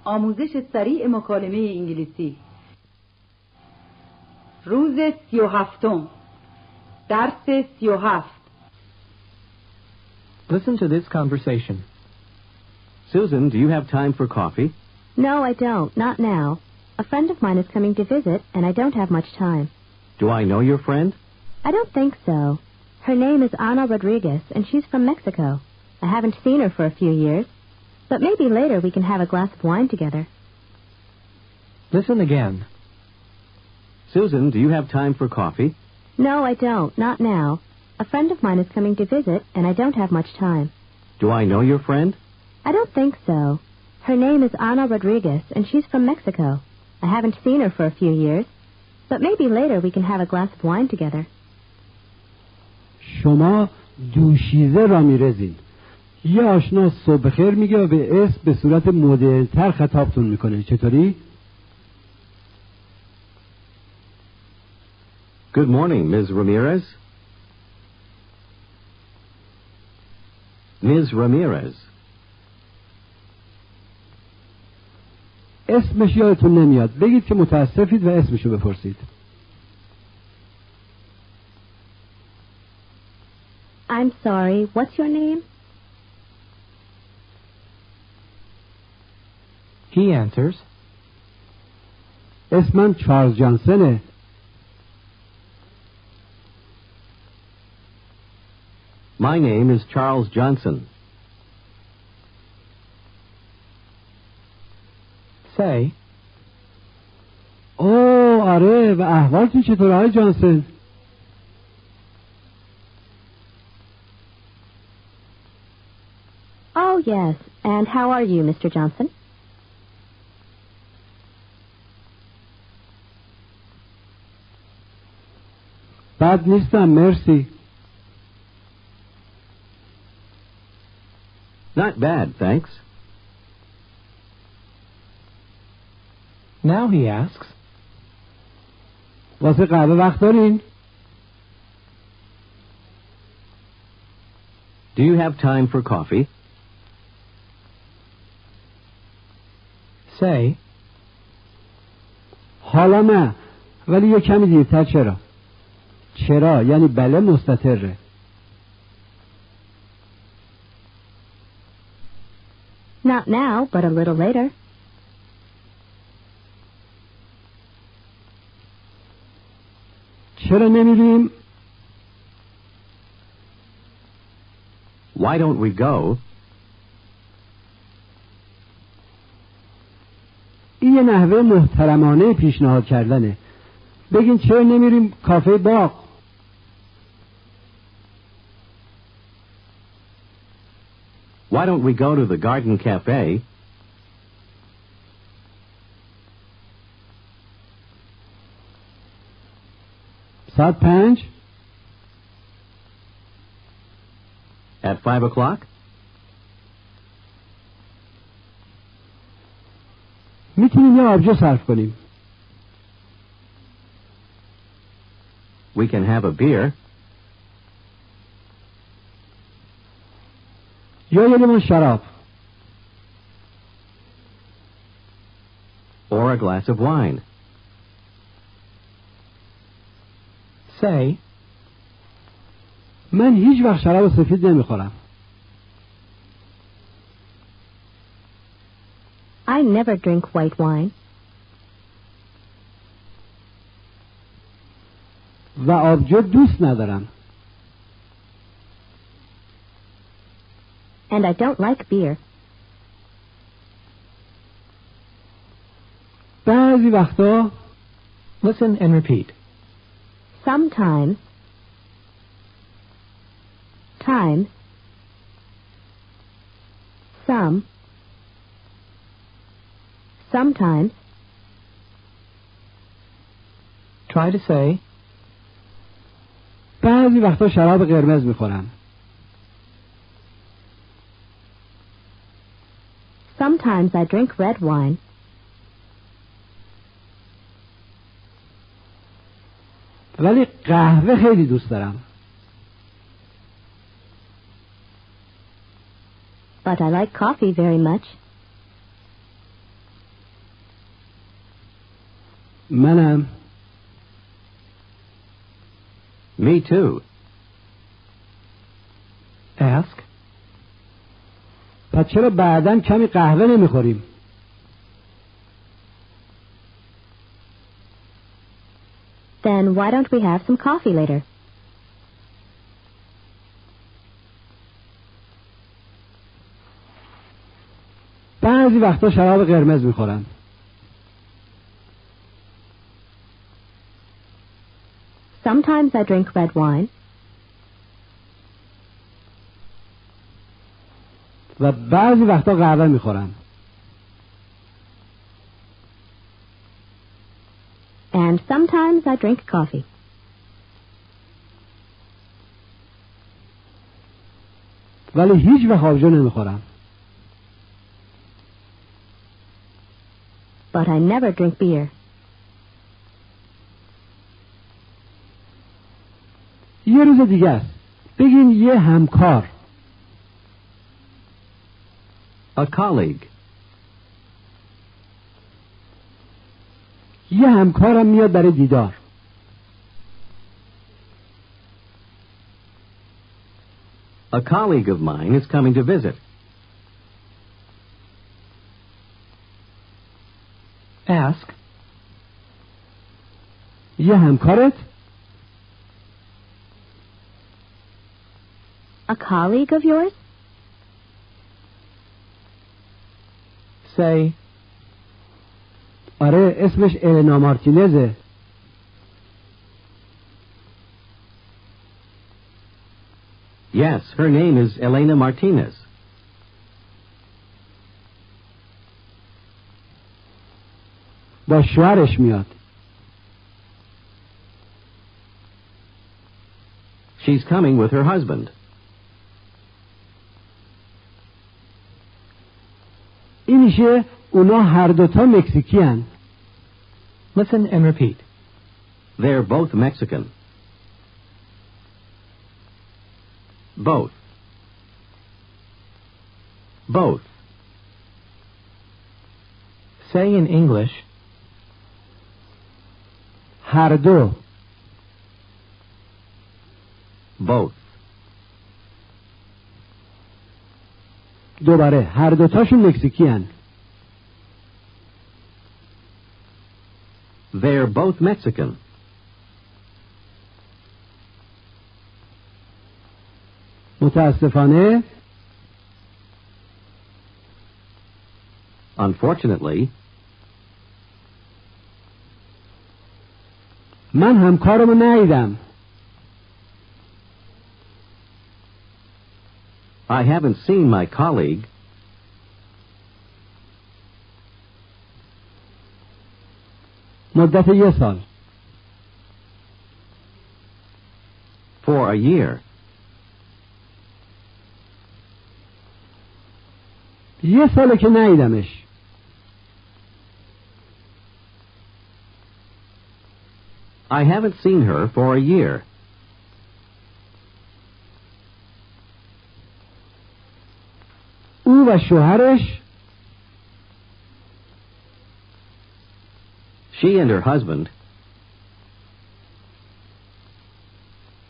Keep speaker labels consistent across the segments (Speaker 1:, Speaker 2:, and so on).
Speaker 1: آموزش سریع مکالمه انگلیسی. روز 37. درس 37.
Speaker 2: Listen to this conversation. Susan, do you have time for coffee?
Speaker 3: No, I don't. Not now. A friend of mine is coming to visit, and I don't have much time.
Speaker 2: Do I know your friend?
Speaker 3: I don't think so. Her name is Ana Rodriguez, and she's from Mexico. I haven't seen her for a few years, but maybe later we can have a glass of wine together.
Speaker 2: Listen again. Susan, do you have time for coffee?
Speaker 3: No, I don't. Not now. A friend of mine is coming to visit, and I don't have much time.
Speaker 2: Do I know your friend?
Speaker 3: I don't think so. Her name is Ana Rodriguez, and she's from Mexico. I haven't seen her for a few years, but maybe later we can have a glass of wine together.
Speaker 4: شما دوشیزه رامیرزین. یه آشنا صبح خیر میگه و به اسم به صورت مدرن‌تر خطابتون میکنه. چطوری؟
Speaker 2: Good morning, Ms. Ramirez. Ms. Ramirez.
Speaker 4: اسمش یادتون نمیاد. بگید که متاسفید و اسمشو بپرسید.
Speaker 3: I'm sorry. What's your name?
Speaker 2: He answers.
Speaker 4: اسمم چارلز جانسنه.
Speaker 2: My name is Charles Johnson. Say.
Speaker 4: اوه آره و احوالتون چطوره آقای جانسن؟
Speaker 3: Oh, yes. And how are you, Mr. Johnson?
Speaker 4: بد نیستم مرسی.
Speaker 2: Not bad, thanks. Now he asks.
Speaker 4: واسه قهوه وقت دارین؟
Speaker 2: Do you have time for coffee? Say.
Speaker 4: حالا نه ولی یه کمی دیرتر. چرا؟ چرا یعنی بله مستتره.
Speaker 3: Not now, but a little later.
Speaker 4: چرا نمیریم؟
Speaker 2: Why don't we go?
Speaker 4: این یه نحوه محترمانه پیشنهاد کردنه. بگین چرا نمیریم کافه باغ؟
Speaker 2: Why don't we go to the garden cafe?
Speaker 4: ساعت 5
Speaker 2: At 5 o'clock?
Speaker 4: میتونیم یه آبجو صرف کنیم.
Speaker 2: We can have a beer.
Speaker 4: یا یه لیمون شراب.
Speaker 2: Or a glass of wine. Say.
Speaker 4: من هیچ وقت شراب سفید نمیخورم.
Speaker 3: I never drink white wine.
Speaker 4: و آبجو دوست ندارم.
Speaker 3: And I don't like beer.
Speaker 4: بعضی وقتا.
Speaker 2: Listen and repeat.
Speaker 3: Sometimes. Time. Some. Sometimes.
Speaker 2: Try to say.
Speaker 4: بعضی وقتا شراب قرمز میخورم.
Speaker 3: Sometimes I drink red wine.
Speaker 4: ولی قهوه خیلی دوست دارم.
Speaker 3: But I like coffee very much.
Speaker 4: منم.
Speaker 2: Me too. Ask.
Speaker 4: پس چرا بعداً کمی قهوه نمیخوریم؟
Speaker 3: Then why don't we have some coffee later?
Speaker 4: بعضی وقتا شراب قرمز میخورم.
Speaker 3: Sometimes I drink red wine.
Speaker 4: و بعضی وقتا قهوه میخورم.
Speaker 3: And sometimes I drink coffee.
Speaker 4: ولی هیچ وقت آبجو نمیخورم.
Speaker 3: But I never drink beer.
Speaker 4: یه روز دیگه است. بگین یه همکار.
Speaker 2: A colleague.
Speaker 4: یه همکارم میاد برای دیدار.
Speaker 2: A colleague of mine is coming to visit. Ask.
Speaker 4: یه همکارت؟
Speaker 3: A colleague of yours?
Speaker 2: Say.
Speaker 4: آره اسمش الینا مارتینزه.
Speaker 2: Yes, her name is Elena Martinez.
Speaker 4: با شوهرش میاد.
Speaker 2: She's coming with her husband.
Speaker 4: این میشه اونا هر دوتا مکزیکی هن.
Speaker 2: Listen and repeat. They're both Mexican. Both. Both. Say in English.
Speaker 4: هر دو.
Speaker 2: Both.
Speaker 4: دوباره هر دوتاشون مکزیکی هن.
Speaker 2: They're both Mexican.
Speaker 4: متاسفانه
Speaker 2: Unfortunately,
Speaker 4: من همکارمو ندیدم.
Speaker 2: I haven't seen my colleague
Speaker 4: مدت یه سال.
Speaker 2: for a year.
Speaker 4: یه ساله که ندیدمش.
Speaker 2: I haven't seen her for a year.
Speaker 4: او و شوهرش
Speaker 2: She and her husband.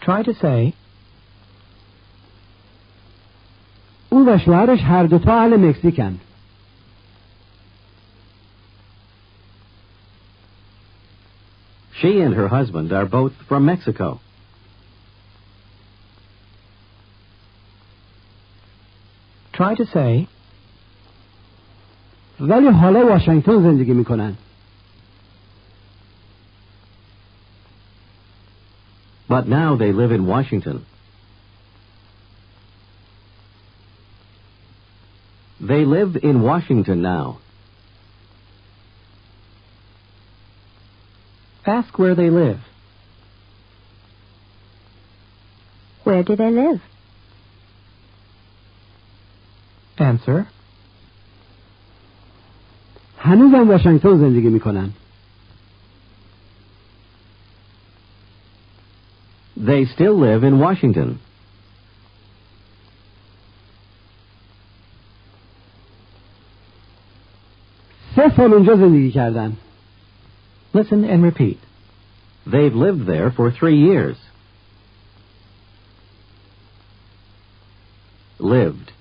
Speaker 2: Try to say.
Speaker 4: او و شوهرش هر دوتا اهل مکزیکن.
Speaker 2: She and her husband are both from Mexico. Try to say.
Speaker 4: ولی حالا واشنگتن زندگی میکنن.
Speaker 2: But now they live in Washington. They live in Washington now. Ask where they live.
Speaker 3: Where do they live?
Speaker 2: Answer.
Speaker 4: هنوزم واشنگتن زندگی میکنن.
Speaker 2: They still live in Washington.
Speaker 4: 3 سال اونجا زندگی کردن.
Speaker 2: Listen and repeat. They've lived there for 3 years. Lived.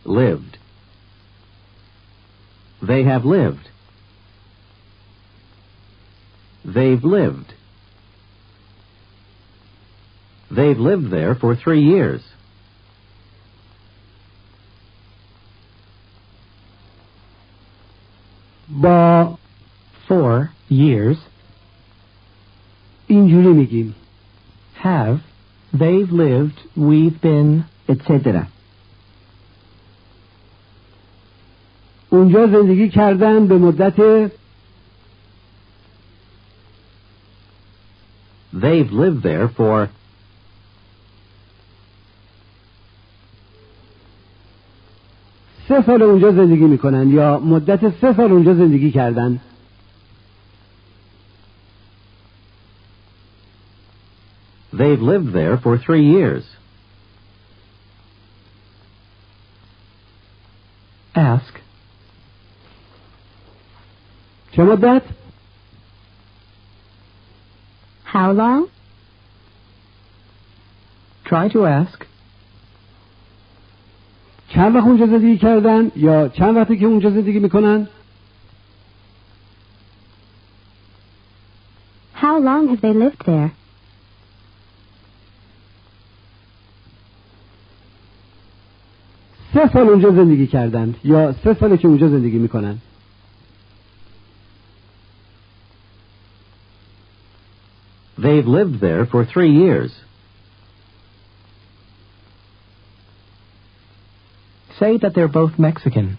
Speaker 2: Lived. They have lived. They've lived. They've lived there for 3 years.
Speaker 4: با
Speaker 2: 4 years.
Speaker 4: اینجوری میگیم.
Speaker 2: Have. They've lived. We've been. Etc.
Speaker 4: اونجا زندگی کردن به مدت
Speaker 2: They've lived there for
Speaker 4: 3 سال اونجا زندگی میکنن یا مدت 3 سال اونجا زندگی کردن.
Speaker 2: They've lived there for 3 years. Ask.
Speaker 4: چه مدت؟
Speaker 3: How long?
Speaker 2: Try to ask.
Speaker 4: چند وقت اونجا زندگی کردن یا چند وقتی که اونجا زندگی میکنن؟
Speaker 3: How long have they lived there?
Speaker 4: سه سال اونجا زندگی کردن یا 3 ساله که اونجا زندگی میکنن.
Speaker 2: They've lived there for 3 years. Say that they're both Mexican.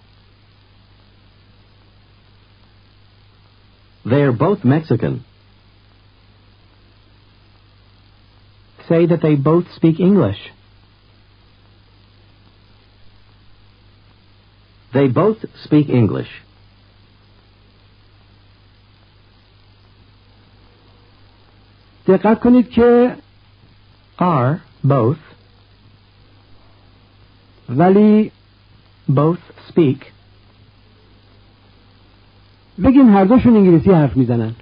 Speaker 2: They're both Mexican. Say that they both speak English. They both speak English.
Speaker 4: دقت کنید که
Speaker 2: Are both.
Speaker 4: ولی
Speaker 2: Both speak.
Speaker 4: بگین هر دوشون انگلیسی حرف میزنن.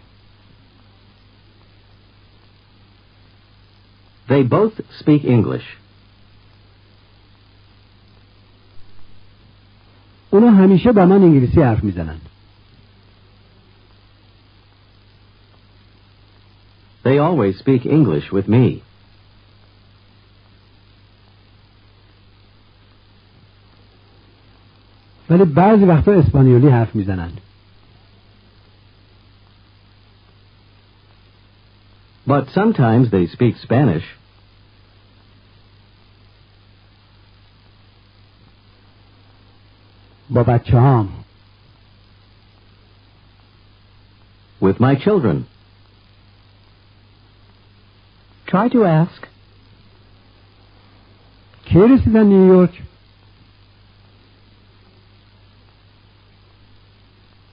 Speaker 2: They both speak English.
Speaker 4: اونا همیشه با من انگلیسی حرف میزنن.
Speaker 2: They always speak English with me.
Speaker 4: ولی بعضی وقتا اسپانیولی حرف میزنن.
Speaker 2: But sometimes they speak Spanish.
Speaker 4: با بچه هام.
Speaker 2: With my children. Try to ask.
Speaker 4: کی رسیدن نیویورک؟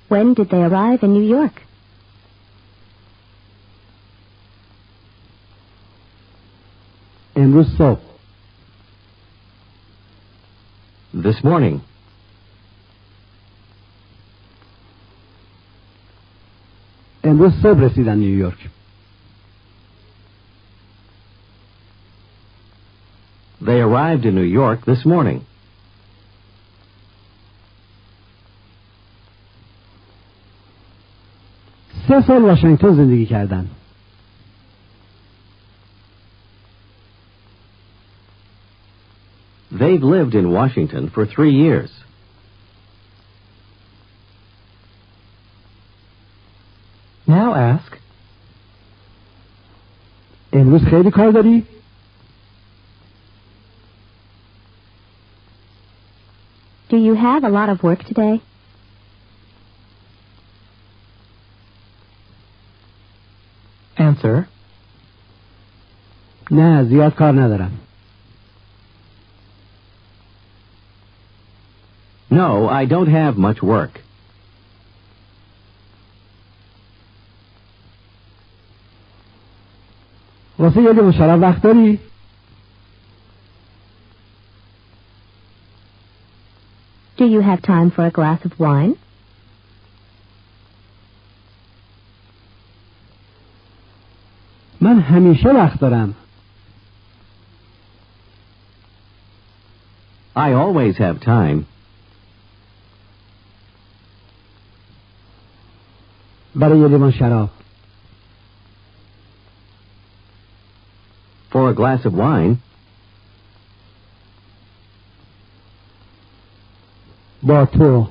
Speaker 3: When did they arrive in New York?
Speaker 4: امروز صبح.
Speaker 2: This morning.
Speaker 4: امروز صبح رسیدن نیویورک.
Speaker 2: They arrived in New York this morning.
Speaker 4: 3 سال واشنگتن زندگی کردن.
Speaker 2: They've lived in Washington for 3 years. Now ask.
Speaker 4: امروز خیلی کار داری؟
Speaker 3: Do you have a lot of work today?
Speaker 2: Answer.
Speaker 4: نه زیاد کار ندارم.
Speaker 2: No, I don't have much work.
Speaker 4: واسه یه لیمو شراب وقت داری؟
Speaker 3: Do you have time for a glass of wine?
Speaker 4: من همیشه وقت دارم.
Speaker 2: I always have time.
Speaker 4: برای یه لیوان شراب.
Speaker 2: For a glass of wine.
Speaker 4: با تو.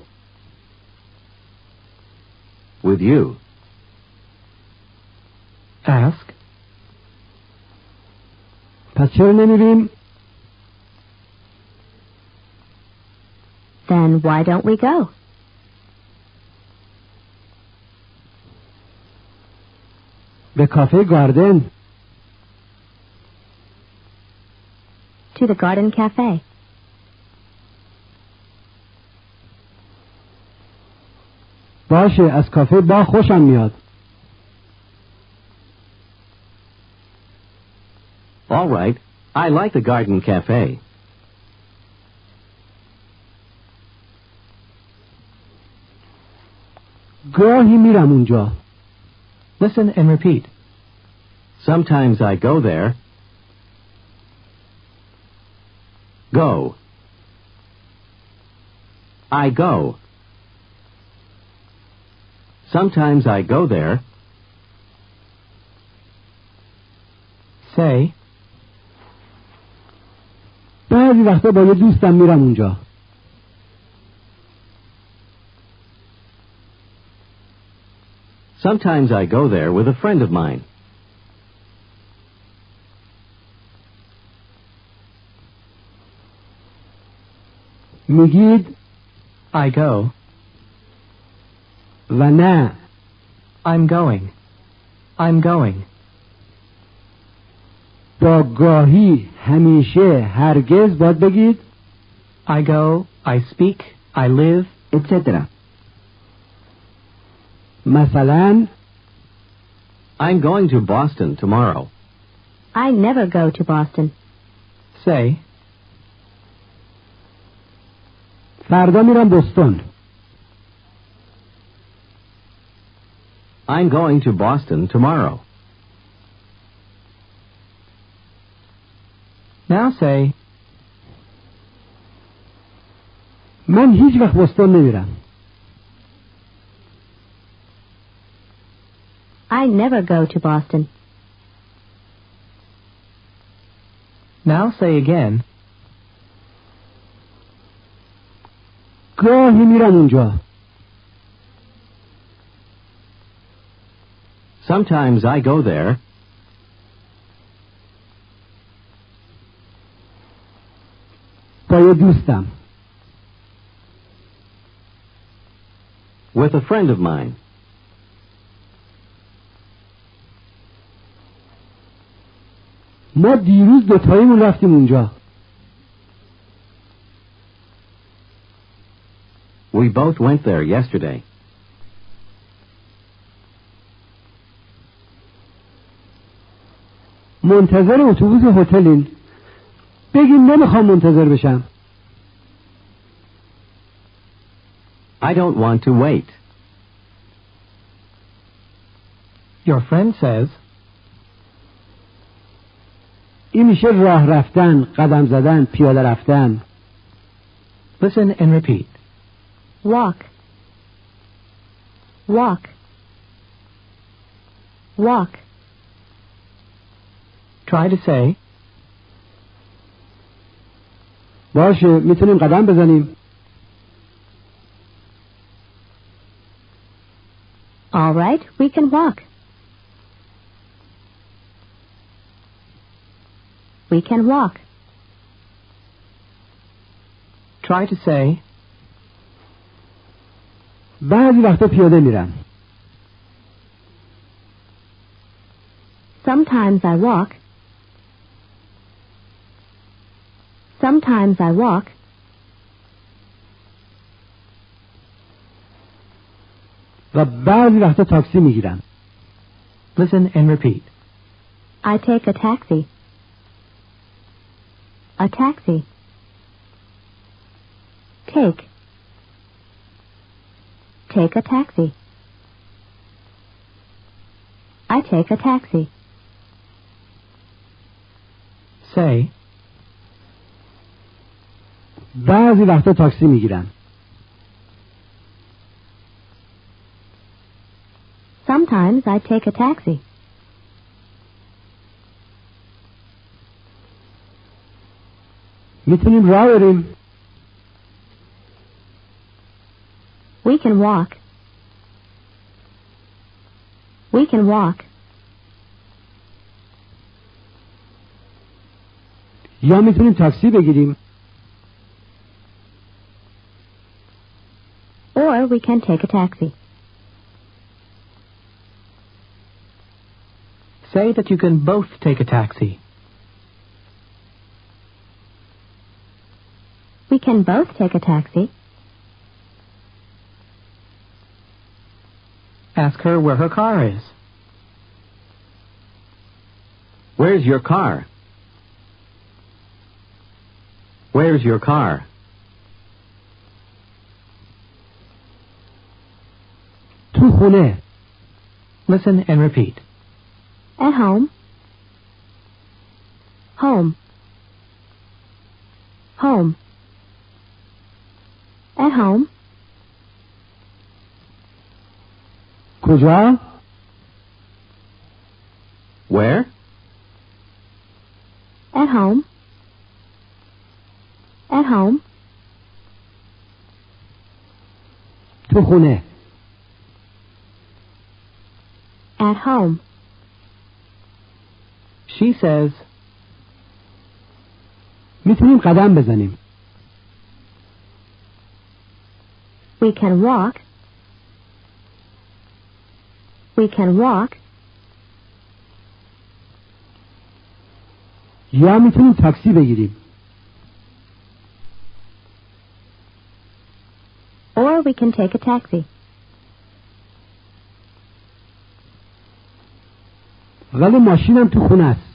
Speaker 2: With you.
Speaker 5: Ask.
Speaker 4: پس چرا نمیریم؟
Speaker 3: Then why don't we go?
Speaker 4: به کافه گاردن.
Speaker 3: To the garden cafe.
Speaker 4: باشه، از کافه با خوشم میاد.
Speaker 2: All right. I like the garden cafe.
Speaker 4: گاهی میرم اونجا.
Speaker 5: Listen and repeat.
Speaker 2: Sometimes I go there. Go. I go. Sometimes I go there.
Speaker 5: Say.
Speaker 4: بعضی وقتا با یه دوستم میرم اونجا.
Speaker 2: Sometimes I go there with a friend of mine.
Speaker 4: میگید
Speaker 5: I go.
Speaker 4: و نه.
Speaker 5: I'm going. I'm going.
Speaker 4: با گاهی، همیشه، هرگز باید بگید
Speaker 5: I go, I speak, I live, etc.
Speaker 4: مثلا
Speaker 2: I'm going to Boston tomorrow.
Speaker 3: I never go to Boston.
Speaker 5: Say.
Speaker 4: فردا میرم بوستون.
Speaker 2: I'm going to Boston tomorrow.
Speaker 5: Now say.
Speaker 4: من هیچ وقت بوستون نمیرم.
Speaker 3: I never go to Boston.
Speaker 5: Now say again.
Speaker 4: گاهی میرم اونجا.
Speaker 2: Sometimes I go there.
Speaker 4: با یه دوستم.
Speaker 2: With a friend of mine.
Speaker 4: ما دیروز دوتاییمون رفتیم اونجا.
Speaker 2: We both went there yesterday.
Speaker 4: منتظر اتوبوس هتلین. بگیم نمیخوام منتظر بشم.
Speaker 2: I don't want to wait.
Speaker 5: Your friend says.
Speaker 4: این میشه راه رفتن، قدم زدن، پیاده رفتن.
Speaker 5: Listen and repeat.
Speaker 3: Walk. Walk. Walk.
Speaker 5: Try to say.
Speaker 4: باشه، میتونیم قدم بزنیم.
Speaker 3: All right, we can walk. We can walk.
Speaker 5: Try to say.
Speaker 4: بعضی وقتا پیاده میرم.
Speaker 3: Sometimes I walk. Sometimes I walk.
Speaker 4: و بعضی وقتا تاکسی میگیرم.
Speaker 5: Listen and repeat.
Speaker 3: I take a taxi. A taxi. Take. Take a taxi. I take a taxi.
Speaker 4: بعضی وقتا تاکسی میگیرم.
Speaker 3: Sometimes I take a taxi.
Speaker 4: میتونیم راه بریم.
Speaker 3: We can walk. We can walk.
Speaker 4: یا میتونیم تاکسی بگیریم.
Speaker 3: Or we can take a taxi.
Speaker 5: Say that you can both take a taxi.
Speaker 3: We can both take a taxi.
Speaker 5: Ask her where her car is.
Speaker 2: Where's your car? Where's your car?
Speaker 4: تو خونه.
Speaker 5: Listen and repeat.
Speaker 3: At home. Home. Home. At home.
Speaker 4: کجا؟
Speaker 2: Where?
Speaker 3: At home. At home.
Speaker 4: تو خونه.
Speaker 3: At home.
Speaker 5: She says,
Speaker 4: میتونیم قدم بزنیم.
Speaker 3: We can walk. We can walk.
Speaker 4: یا میتونیم تاکسی بگیریم.
Speaker 3: Or we can take a taxi.
Speaker 4: ولی ماشینم تو خونه است.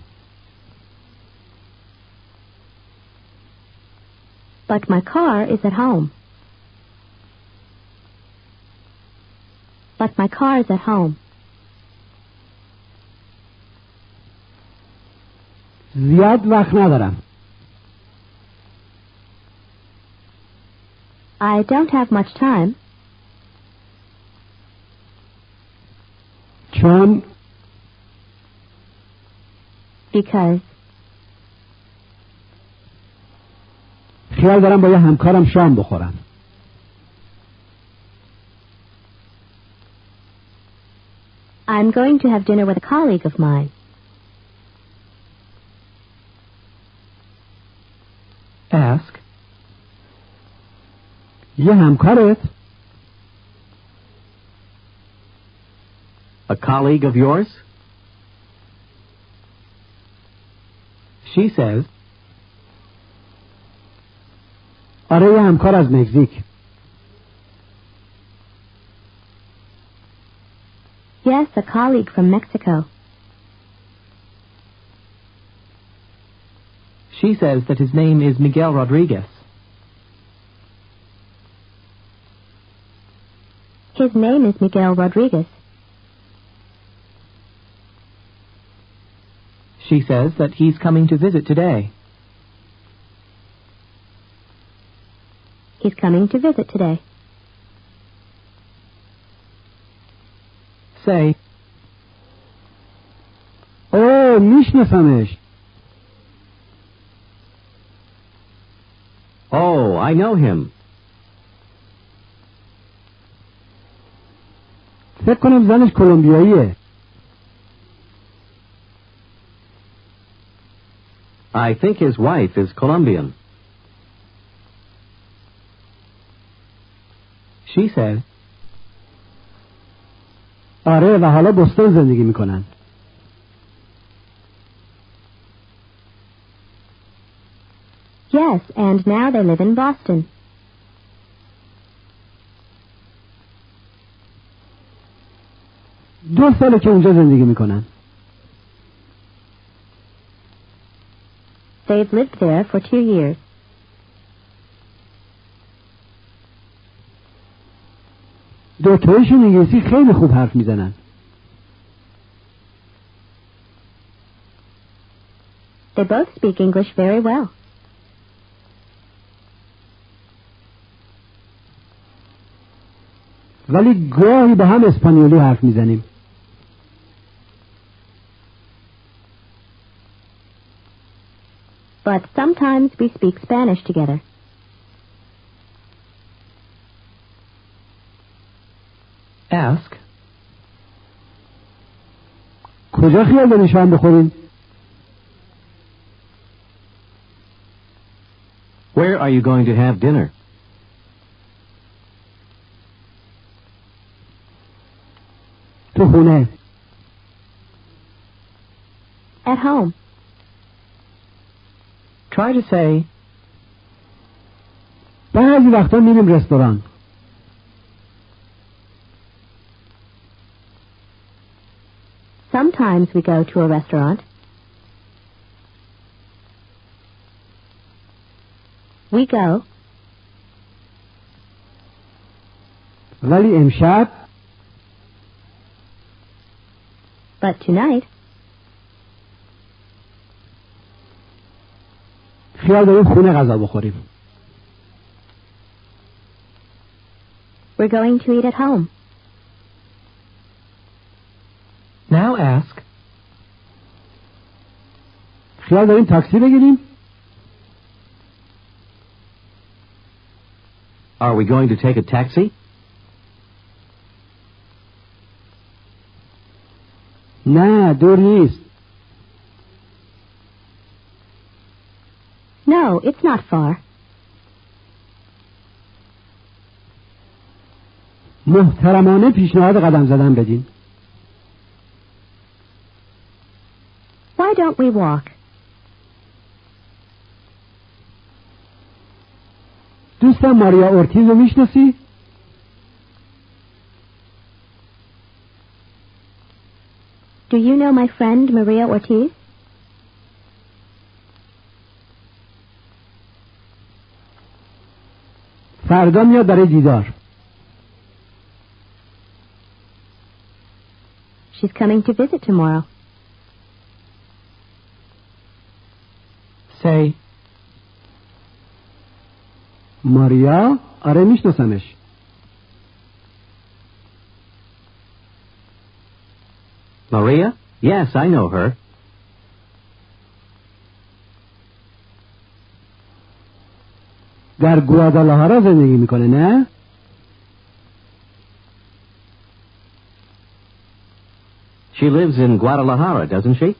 Speaker 3: But my car is at home. But my car is at home.
Speaker 4: زیاد وقت ندارم.
Speaker 3: I don't have much time.
Speaker 4: چون
Speaker 3: Because
Speaker 4: خیال دارم با یه همکارم شام بخورم.
Speaker 3: I'm going to have dinner with a colleague of mine.
Speaker 5: ask,
Speaker 4: یه همکارت؟
Speaker 2: A colleague of yours?
Speaker 5: she says,
Speaker 4: آره یه همکار از مکزیک.
Speaker 3: Yes, a colleague from Mexico.
Speaker 5: she says that his name is Miguel Rodriguez.
Speaker 3: His name is Miguel Rodriguez.
Speaker 5: She says that he's coming to visit today.
Speaker 3: He's coming to visit today.
Speaker 5: Say,
Speaker 4: اوه میشناسمش.
Speaker 2: Oh, I know him.
Speaker 4: فکر کنم زنش کلمبیاییه.
Speaker 2: I think his wife is Colombian.
Speaker 5: she said,
Speaker 4: آره و حالا بوستون زندگی میکنن.
Speaker 3: Yes, and now they live in Boston.
Speaker 4: دو ساله که اونجا زندگی میکنن.
Speaker 3: They've lived there for 2 years.
Speaker 4: دوتایشون انگلیسی خیلی خوب حرف میزنن.
Speaker 3: They both speak English very well.
Speaker 4: ولی گاهی با هم اسپانیولی حرف میزنیم.
Speaker 3: But sometimes we speak Spanish together.
Speaker 5: Ask.
Speaker 4: کجا خیال داری شام بخورین؟
Speaker 2: Where are you going to have dinner?
Speaker 4: تو خونه.
Speaker 3: At home.
Speaker 5: Try to say,
Speaker 4: بعضی وقتا میریم رستوران.
Speaker 3: Sometimes we go to a restaurant. We go.
Speaker 4: ولی امشب
Speaker 3: But tonight,
Speaker 4: خیال داریم خونه غذا بخوریم.
Speaker 3: we're going to eat at home.
Speaker 5: now ask,
Speaker 4: خیال داریم تاکسی بگیریم؟
Speaker 2: Are we going to take a taxi?
Speaker 4: نه دور نیست.
Speaker 3: No, it's not far.
Speaker 4: محترمانه پیشنهاد قدم زدن بدین.
Speaker 3: Why don't we walk?
Speaker 4: دوستم ماریا اورتیز رو میشناسی؟
Speaker 3: Do you know my friend Maria Ortiz?
Speaker 4: فردا میاد برای دیدار.
Speaker 3: She's coming to visit tomorrow.
Speaker 5: say,
Speaker 4: ماریا؟ آره میشناسمش.
Speaker 2: Maria? Yes, I know her.
Speaker 4: در گوادالاهارا زندگی میکنه نه؟
Speaker 2: She lives in Guadalajara, doesn't she?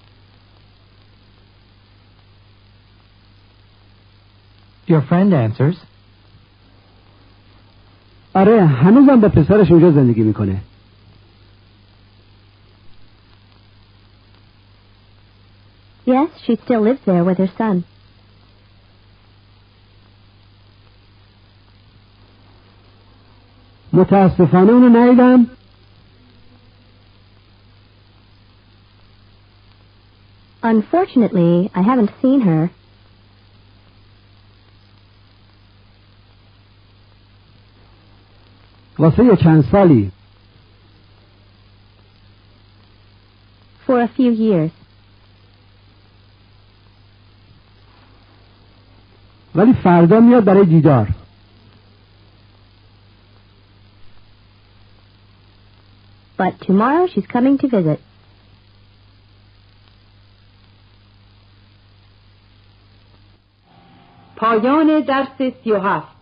Speaker 5: your friend answers,
Speaker 4: آره هنوزم با پسرش اونجا زندگی میکنه.
Speaker 3: Yes, she still lives there with her son.
Speaker 4: متاسفانه اونو ندیدم.
Speaker 3: Unfortunately, I haven't seen her.
Speaker 4: واسه یه چند سالی.
Speaker 3: For a few years.
Speaker 4: ولی فردا میاد برای دیدار.
Speaker 3: But tomorrow she's coming to visit.
Speaker 1: پایان درس 37.